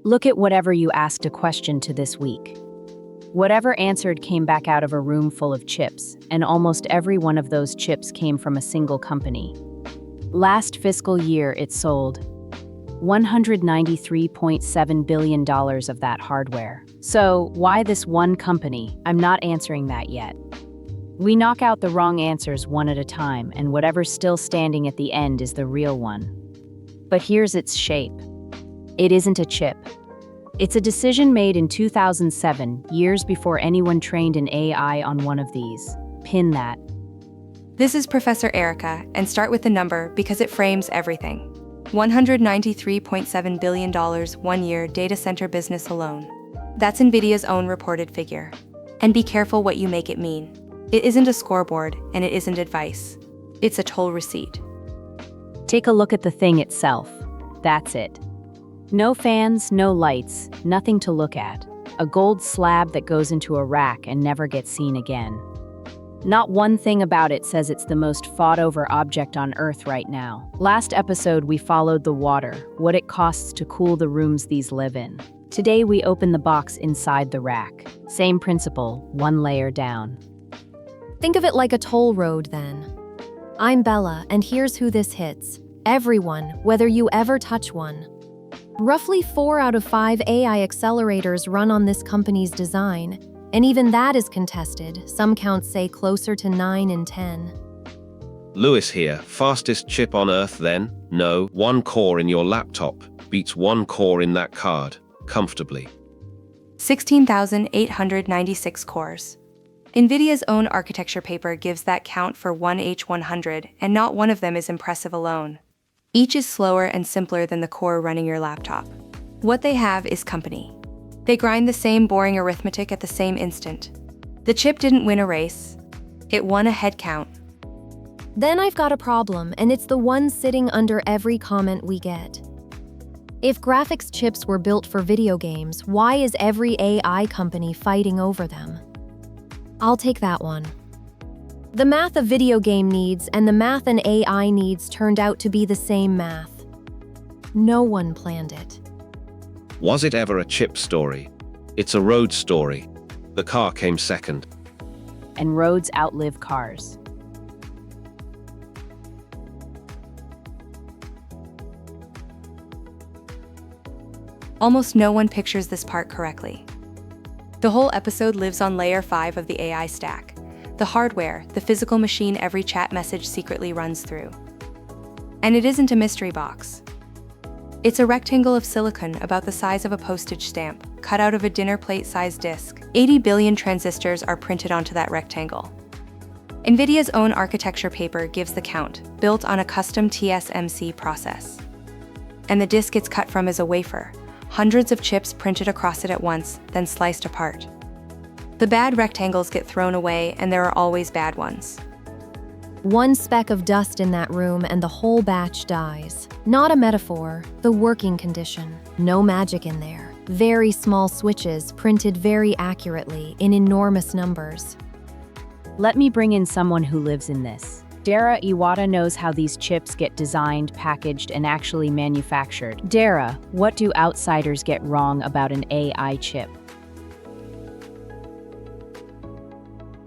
Look at whatever you asked a question to this week. Whatever answered came back out of a room full of chips, and almost every one of those chips came from a single company. Last fiscal year, it sold $193.7 billion of that hardware. So, why this one company? I'm not answering that yet. We knock out the wrong answers one at a time, and whatever's still standing at the end is the real one. But here's its shape. It isn't a chip. It's a decision made in 2007, years before anyone trained an AI on one of these. Pin that. This is Professor Erica, and start with the number because it frames everything. $193.7 billion 1 year data center business alone. That's Nvidia's own reported figure. And be careful what you make it mean. It isn't a scoreboard, and it isn't advice. It's a toll receipt. Take a look at the thing itself. That's it. No fans, no lights, nothing to look at. A gold slab that goes into a rack and never gets seen again. Not one thing about it says it's the most fought-over object on Earth right now. Last episode, we followed the water, what it costs to cool the rooms these live in. Today, we open the box inside the rack. Same principle, one layer down. Think of it like a toll road, then. I'm Bella, and here's who this hits. Everyone, whether you ever touch one. Roughly 4 out of 5 AI accelerators run on this company's design, and even that is contested. Some counts say closer to 9 in 10. Lewis here, fastest chip on Earth then? No, 1 core in your laptop beats 1 core in that card, comfortably. 16,896 cores. Nvidia's own architecture paper gives that count for 1H100, and not one of them is impressive alone. Each is slower and simpler than the core running your laptop. What they have is company. They grind the same boring arithmetic at the same instant. The chip didn't win a race. It won a head count. Then I've got a problem, and it's the one sitting under every comment we get. If graphics chips were built for video games, why is every AI company fighting over them? I'll take that one. The math a video game needs and the math an AI needs turned out to be the same math. No one planned it. Was it ever a chip story? It's a road story. The car came second. And roads outlive cars. Almost no one pictures this part correctly. The whole episode lives on layer 5 of the AI stack. The hardware, the physical machine every chat message secretly runs through. And it isn't a mystery box. It's a rectangle of silicon about the size of a postage stamp, cut out of a dinner plate-sized disk. 80 billion transistors are printed onto that rectangle. Nvidia's own architecture paper gives the count, built on a custom TSMC process. And the disk it's cut from is a wafer, hundreds of chips printed across it at once, then sliced apart. The bad rectangles get thrown away, and there are always bad ones. One speck of dust in that room and the whole batch dies. Not a metaphor, the working condition. No magic in there. Very small switches printed very accurately in enormous numbers. Let me bring in someone who lives in this. Dara Iwata knows how these chips get designed, packaged, and actually manufactured. Dara, what do outsiders get wrong about an AI chip?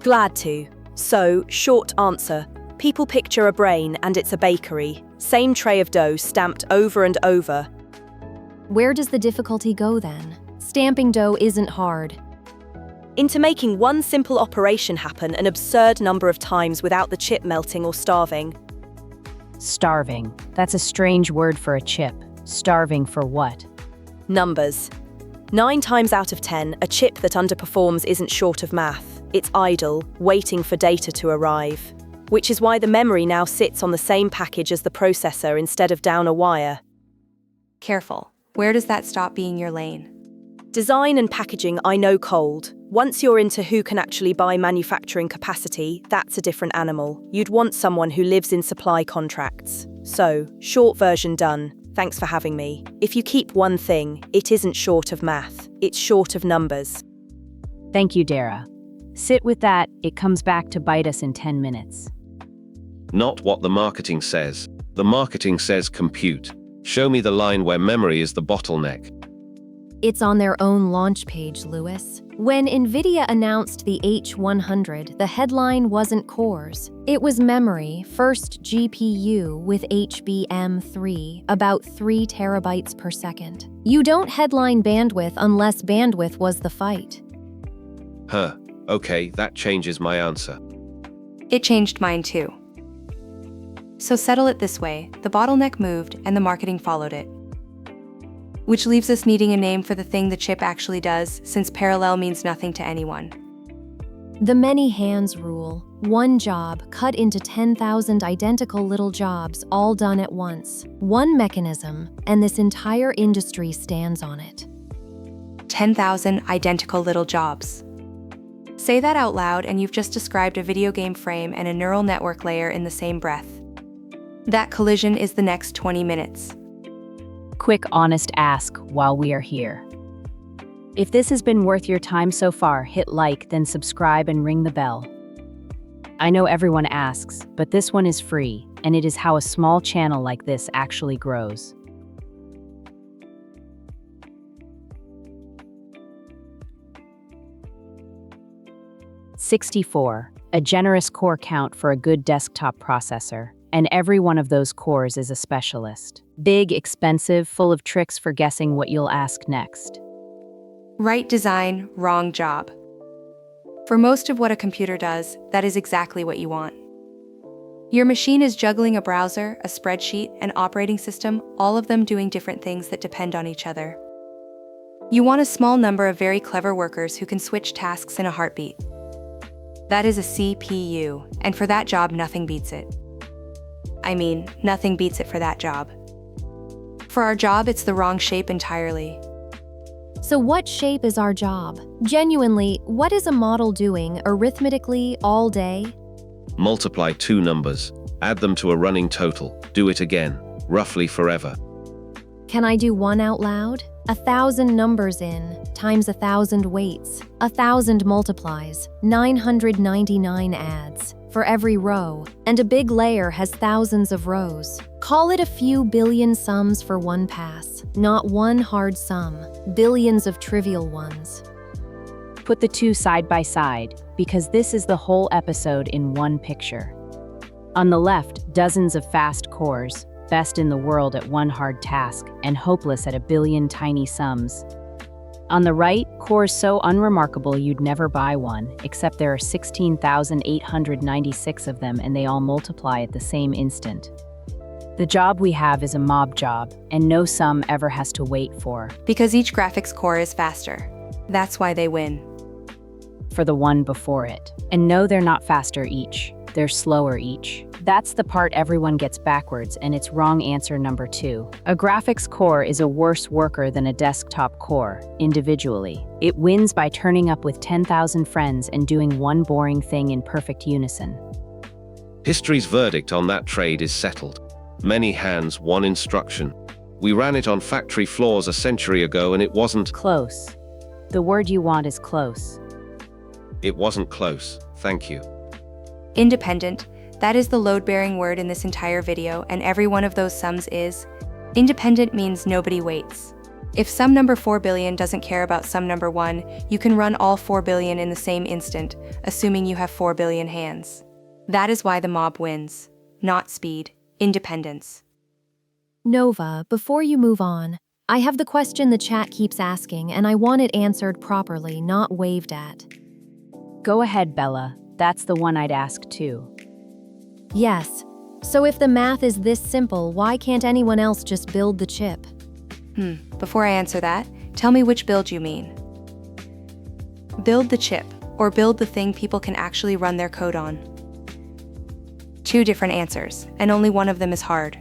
Glad to. So, short answer. People picture a brain and it's a bakery. Same tray of dough stamped over and over. Where does the difficulty go then? Stamping dough isn't hard. Into making one simple operation happen an absurd number of times without the chip melting or starving. Starving. That's a strange word for a chip. Starving for what? Numbers. 9 times out of 10, a chip that underperforms isn't short of math. It's idle, waiting for data to arrive. Which is why the memory now sits on the same package as the processor instead of down a wire. Careful. Where does that stop being your lane? Design and packaging I know cold. Once you're into who can actually buy manufacturing capacity, that's a different animal. You'd want someone who lives in supply contracts. So, short version done. Thanks for having me. If you keep one thing, it isn't short of math. It's short of numbers. Thank you, Dara. Sit with that, it comes back to bite us in 10 minutes. Not what the marketing says. The marketing says compute. Show me the line where memory is the bottleneck. It's on their own launch page, Lewis. When Nvidia announced the H100, the headline wasn't cores. It was memory, first GPU with HBM3, about 3 terabytes per second. You don't headline bandwidth unless bandwidth was the fight. Huh. Okay, that changes my answer. It changed mine too. So settle it this way, the bottleneck moved and the marketing followed it. Which leaves us needing a name for the thing the chip actually does, since parallel means nothing to anyone. The many hands rule. One job cut into 10,000 identical little jobs all done at once. One mechanism, and this entire industry stands on it. 10,000 identical little jobs. Say that out loud and you've just described a video game frame and a neural network layer in the same breath. That collision is the next 20 minutes. Quick, honest ask while we are here. If this has been worth your time so far, hit like, then subscribe and ring the bell. I know everyone asks, but this one is free, and it is how a small channel like this actually grows. "64, a generous core count for a good desktop processor, and every one of those cores is a specialist. Big, expensive, full of tricks for guessing what you'll ask next. Right design, wrong job. For most of what a computer does, that is exactly what you want. Your machine is juggling a browser, a spreadsheet, an operating system, all of them doing different things that depend on each other. You want a small number of very clever workers who can switch tasks in a heartbeat. That is a CPU, and for that job, nothing beats it. I mean, nothing beats it for that job. For our job, it's the wrong shape entirely. So what shape is our job? Genuinely, what is a model doing arithmetically all day? Multiply 2 numbers, add them to a running total, do it again, roughly forever. Can I do one out loud? 1,000 numbers in, times 1,000 weights, 1,000 multiplies, 999 adds, for every row, and a big layer has thousands of rows. Call it a few billion sums for one pass, not one hard sum, billions of trivial ones. Put the two side by side, because this is the whole episode in one picture. On the left, dozens of fast cores, best in the world at one hard task, and hopeless at a billion tiny sums. On the right, cores so unremarkable you'd never buy one, except there are 16,896 of them and they all multiply at the same instant. The job we have is a mob job, and no sum ever has to wait for. Because each graphics core is faster. That's why they win. For the one before it. And no, they're not faster each. They're slower each. That's the part everyone gets backwards, and it's wrong answer number 2. A graphics core is a worse worker than a desktop core, individually. It wins by turning up with 10,000 friends and doing one boring thing in perfect unison. History's verdict on that trade is settled. Many hands, one instruction. We ran it on factory floors a century ago and it wasn't Close. The word you want is close. It wasn't close, thank you. Independent, that is the load-bearing word in this entire video, and every one of those sums is. Independent means nobody waits. If sum number 4 billion doesn't care about sum number 1, you can run all 4 billion in the same instant, assuming you have 4 billion hands. That is why the mob wins. Not speed, independence. Nova, before you move on, I have the question the chat keeps asking, and I want it answered properly, not waved at. Go ahead, Bella. That's the one I'd ask too. Yes. So if the math is this simple, why can't anyone else just build the chip? Before I answer that, tell me which build you mean. Build the chip, or build the thing people can actually run their code on. 2 different answers, and only one of them is hard.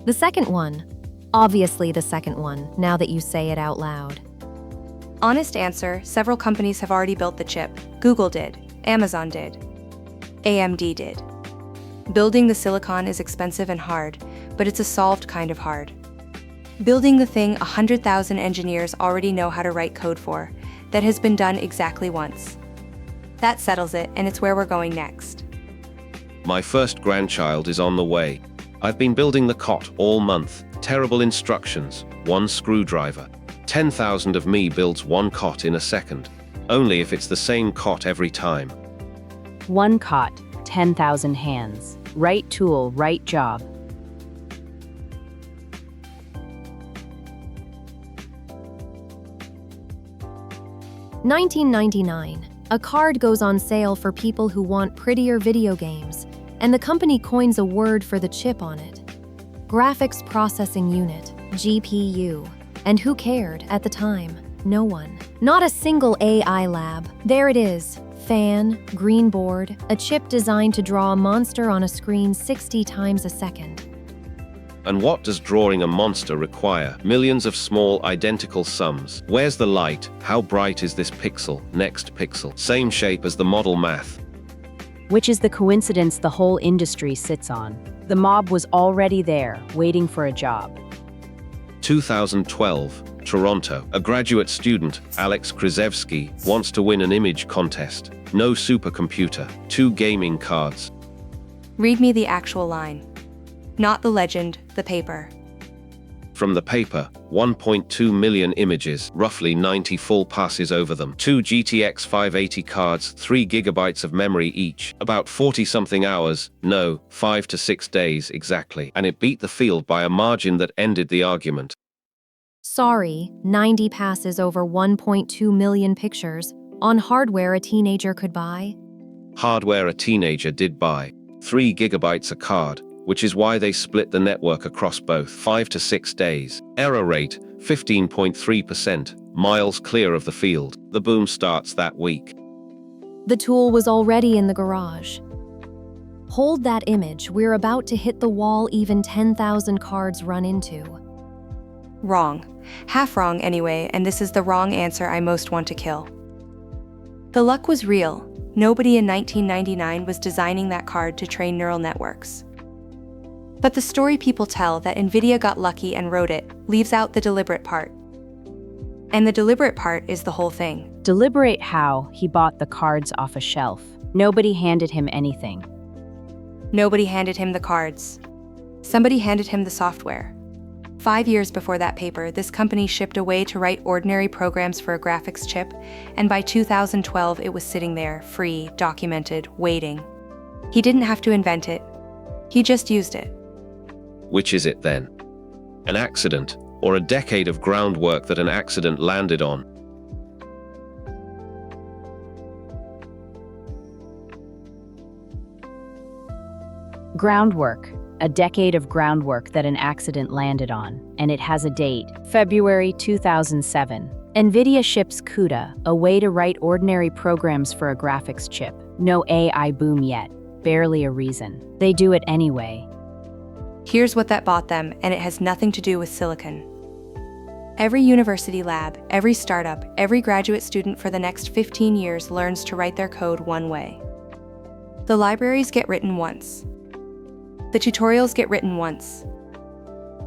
The second one. Obviously the second one, now that you say it out loud. Honest answer, several companies have already built the chip. Google did. Amazon did. AMD did. Building the silicon is expensive and hard, but it's a solved kind of hard. Building the thing 100,000 engineers already know how to write code for, that has been done exactly once. That settles it, and it's where we're going next. My first grandchild is on the way. I've been building the cot all month. Terrible instructions, 1 screwdriver. 10,000 of me builds one cot in a second. Only if it's the same cot every time. One cot, 10,000 hands. Right tool, right job. $19.99. A card goes on sale for people who want prettier video games, and the company coins a word for the chip on it. Graphics Processing Unit, GPU. And who cared at the time? No one. Not a single AI lab. There it is. Fan, green board, a chip designed to draw a monster on a screen 60 times a second. And what does drawing a monster require? Millions of small, identical sums. Where's the light? How bright is this pixel? Next pixel. Same shape as the model math. Which is the coincidence the whole industry sits on. The mob was already there, waiting for a job. 2012, Toronto. A graduate student, Alex Krzyzewski, wants to win an image contest. No supercomputer, 2 gaming cards. Read me the actual line. Not the legend, the paper. From the paper, 1.2 million images, roughly 90 full passes over them. 2 GTX 580 cards, 3 gigabytes of memory each. About 40-something hours, no, 5 to 6 days exactly. And it beat the field by a margin that ended the argument. Sorry, 90 passes over 1.2 million pictures on hardware a teenager could buy? Hardware a teenager did buy. 3 gigabytes a card, which is why they split the network across both. 5 to 6 days. Error rate, 15.3%, miles clear of the field. The boom starts that week. The tool was already in the garage. Hold that image, we're about to hit the wall even 10,000 cards run into. Wrong. Half wrong anyway, and this is the wrong answer I most want to kill. The luck was real. Nobody in 1999 was designing that card to train neural networks. But the story people tell that Nvidia got lucky and wrote it leaves out the deliberate part. And the deliberate part is the whole thing. Deliberate how he bought the cards off a shelf. Nobody handed him anything. Nobody handed him the cards. Somebody handed him the software. 5 years before that paper, this company shipped a way to write ordinary programs for a graphics chip, and by 2012 it was sitting there, free, documented, waiting. He didn't have to invent it. He just used it. Which is it then? An accident, or a decade of groundwork that an accident landed on? Groundwork. A decade of groundwork that an accident landed on, and it has a date, February 2007. Nvidia ships CUDA, a way to write ordinary programs for a graphics chip. No AI boom yet, barely a reason. They do it anyway. Here's what that bought them, and it has nothing to do with silicon. Every university lab, every startup, every graduate student for the next 15 years learns to write their code one way. The libraries get written once. The tutorials get written once.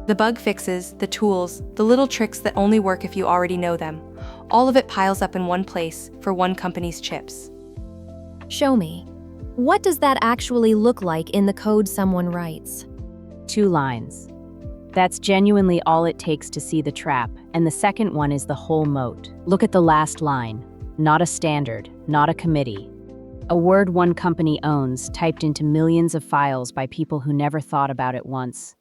The bug fixes, the tools, the little tricks that only work if you already know them, all of it piles up in one place for one company's chips. Show me. What does that actually look like in the code someone writes? 2 lines. That's genuinely all it takes to see the trap, and the second one is the whole moat. Look at the last line. Not a standard, not a committee. A word one company owns, typed into millions of files by people who never thought about it once.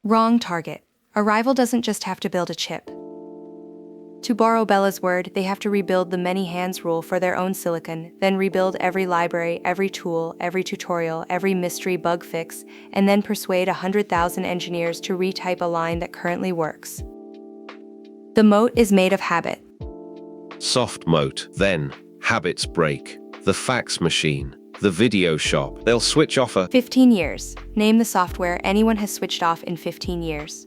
Wrong target. A rival doesn't just have to build a chip. To borrow Bella's word, they have to rebuild the many hands rule for their own silicon, then rebuild every library, every tool, every tutorial, every mystery bug fix, and then persuade 100,000 engineers to retype a line that currently works. The moat is made of habit. Soft moat, then, habits break. The fax machine, the video shop, they'll switch off a 15 years. Name the software anyone has switched off in 15 years.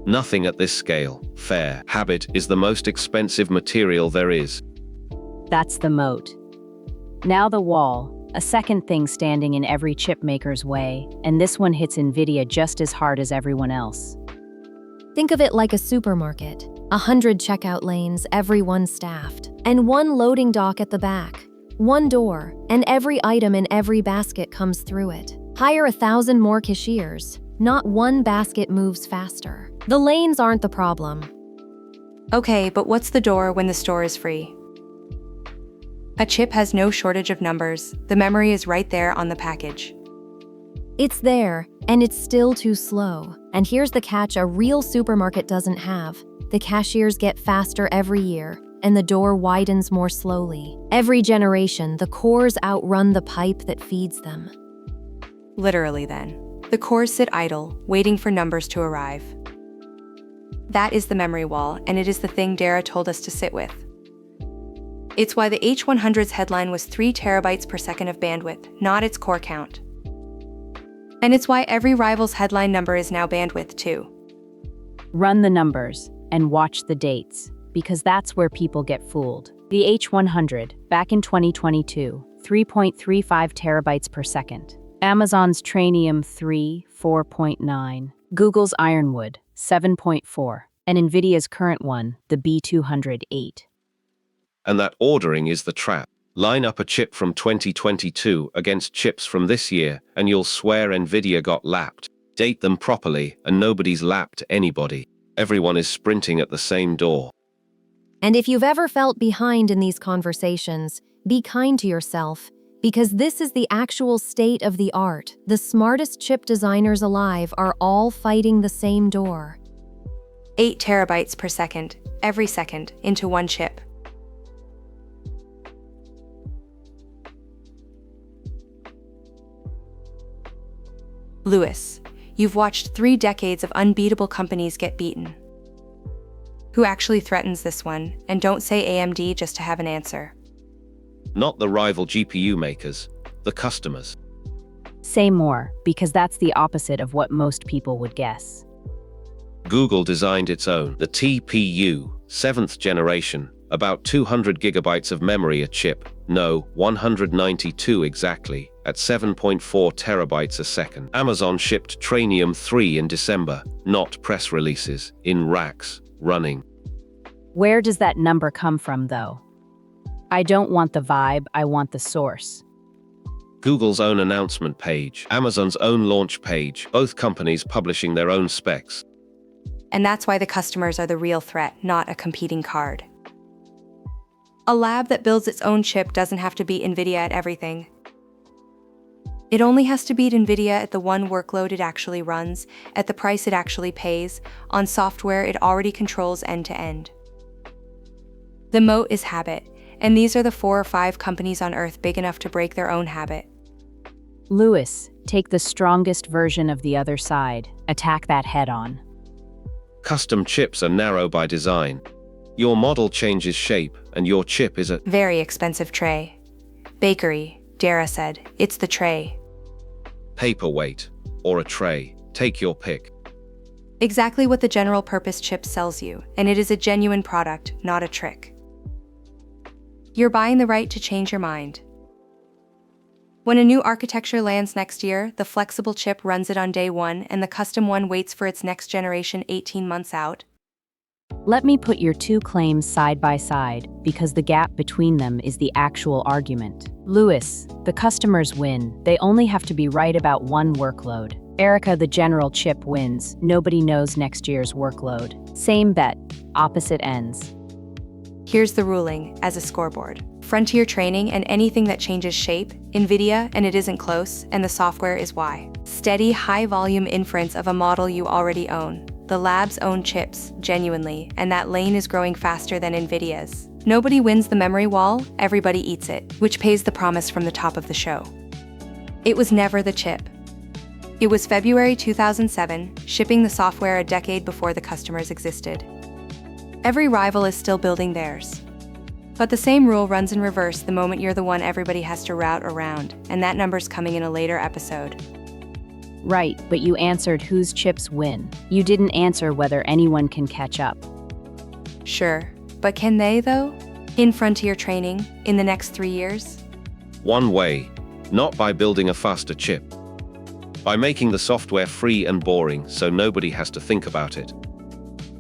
nothing at this scale. Fair. Habit is the most expensive material there is. That's the moat. Now the wall, a second thing standing in every chip maker's way, and this one hits Nvidia just as hard as everyone else. Think of it like a supermarket. 100 checkout lanes, everyone staffed, and one loading dock at the back. One door, and every item in every basket comes through it. Hire 1,000 more cashiers. Not one basket moves faster. The lanes aren't the problem. Okay, but what's the door when the store is free? A chip has no shortage of numbers. The memory is right there on the package. It's there, and it's still too slow. And here's the catch a real supermarket doesn't have. The cashiers get faster every year, and the door widens more slowly. Every generation, the cores outrun the pipe that feeds them. Literally then. The cores sit idle, waiting for numbers to arrive. That is the memory wall, and it is the thing Dara told us to sit with. It's why the H100's headline was 3 terabytes per second of bandwidth, not its core count. And it's why every rival's headline number is now bandwidth too. Run the numbers and watch the dates, because that's where people get fooled. The H100, back in 2022, 3.35 terabytes per second. Amazon's Trainium 3, 4.9. Google's Ironwood, 7.4. And Nvidia's current one, the B200, 8. And that ordering is the trap. Line up a chip from 2022 against chips from this year, and you'll swear Nvidia got lapped. Date them properly, and nobody's lapped anybody. Everyone is sprinting at the same door. And if you've ever felt behind in these conversations, be kind to yourself, because this is the actual state of the art. The smartest chip designers alive are all fighting the same door. 8 terabytes per second, every second, into one chip. Lewis, you've watched 3 decades of unbeatable companies get beaten. Who actually threatens this one? And don't say AMD just to have an answer. Not the rival GPU makers, the customers. Say more, because that's the opposite of what most people would guess. Google designed its own, the TPU, 7th generation, about 200 gigabytes of memory a chip, no, 192 exactly, at 7.4 terabytes a second. Amazon shipped Trainium 3 in December, not press releases, in racks, running. Where does that number come from, though? I don't want the vibe, I want the source. Google's own announcement page, Amazon's own launch page, both companies publishing their own specs. And that's why the customers are the real threat, not a competing card. A lab that builds its own chip doesn't have to beat Nvidia at everything. It only has to beat Nvidia at the one workload it actually runs, at the price it actually pays, on software it already controls end to end. The moat is habit, and these are the 4 or 5 companies on Earth big enough to break their own habit. Lewis, take the strongest version of the other side. Attack that head on. Custom chips are narrow by design. Your model changes shape, and your chip is a very expensive tray. Bakery, Dara said, it's the tray. paperweight, or a tray. Take your pick. Exactly what the general purpose chip sells you, and it is a genuine product, not a trick. You're buying the right to change your mind. When a new architecture lands next year, the flexible chip runs it on day 1 and the custom one waits for its next generation 18 months out. Let me put your 2 claims side by side, because the gap between them is the actual argument. Lewis, the customers win. They only have to be right about one workload. Erica, the general chip, wins. Nobody knows next year's workload. Same bet, opposite ends. Here's the ruling, as a scoreboard. Frontier training and anything that changes shape, Nvidia, and it isn't close, and the software is Y. Steady, high-volume inference of a model you already own. The lab's own chips, genuinely, and that lane is growing faster than Nvidia's. Nobody wins the memory wall, everybody eats it, which pays the promise from the top of the show. It was never the chip. It was February 2007, shipping the software a decade before the customers existed. Every rival is still building theirs. But the same rule runs in reverse the moment you're the one everybody has to route around, and that number's coming in a later episode. Right, but you answered whose chips win. You didn't answer whether anyone can catch up. Sure, but can they, though? In frontier training, in the next 3 years? One way, not by building a faster chip. By making the software free and boring so nobody has to think about it.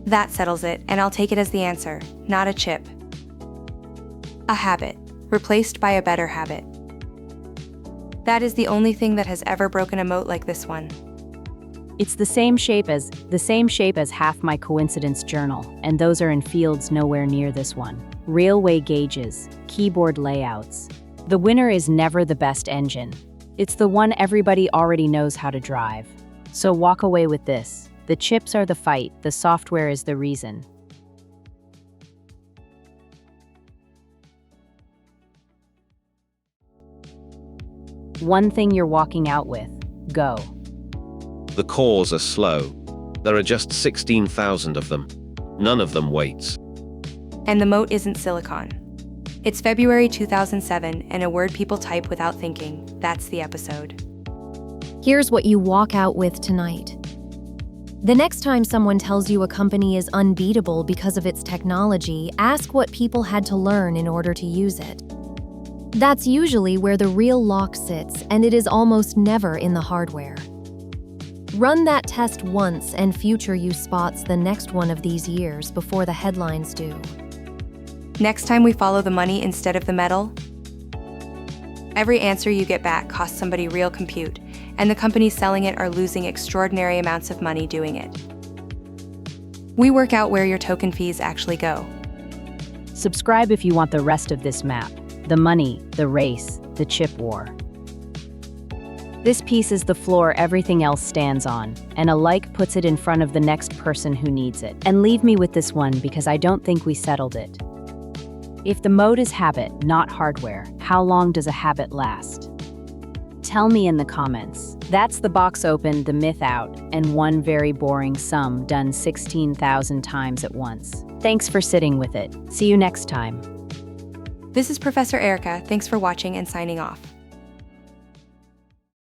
That settles it, and I'll take it as the answer, not a chip. A habit, replaced by a better habit. That is the only thing that has ever broken a moat like this one. It's the same shape as half my coincidence journal, and those are in fields nowhere near this one. Railway gauges, keyboard layouts. The winner is never the best engine. It's the one everybody already knows how to drive. So walk away with this. The chips are the fight, the software is the reason. One thing you're walking out with. Go. The cores are slow. There are just 16,000 of them. None of them waits. And the moat isn't silicon. It's February 2007, and a word people type without thinking. That's the episode. Here's what you walk out with tonight. The next time someone tells you a company is unbeatable because of its technology, ask what people had to learn in order to use it. That's usually where the real lock sits, and it is almost never in the hardware. Run that test once and future you spots the next one of these years before the headlines do. Next time we follow the money instead of the metal? Every answer you get back costs somebody real compute, and the companies selling it are losing extraordinary amounts of money doing it. We work out where your token fees actually go. Subscribe if you want the rest of this map. The money, the race, the chip war. This piece is the floor everything else stands on, and a like puts it in front of the next person who needs it. And leave me with this one because I don't think we settled it. If the mode is habit, not hardware, how long does a habit last? Tell me in the comments. That's the box open, the myth out, and one very boring sum done 16,000 times at once. Thanks for sitting with it. See you next time. This is Professor Erica. Thanks for watching and signing off.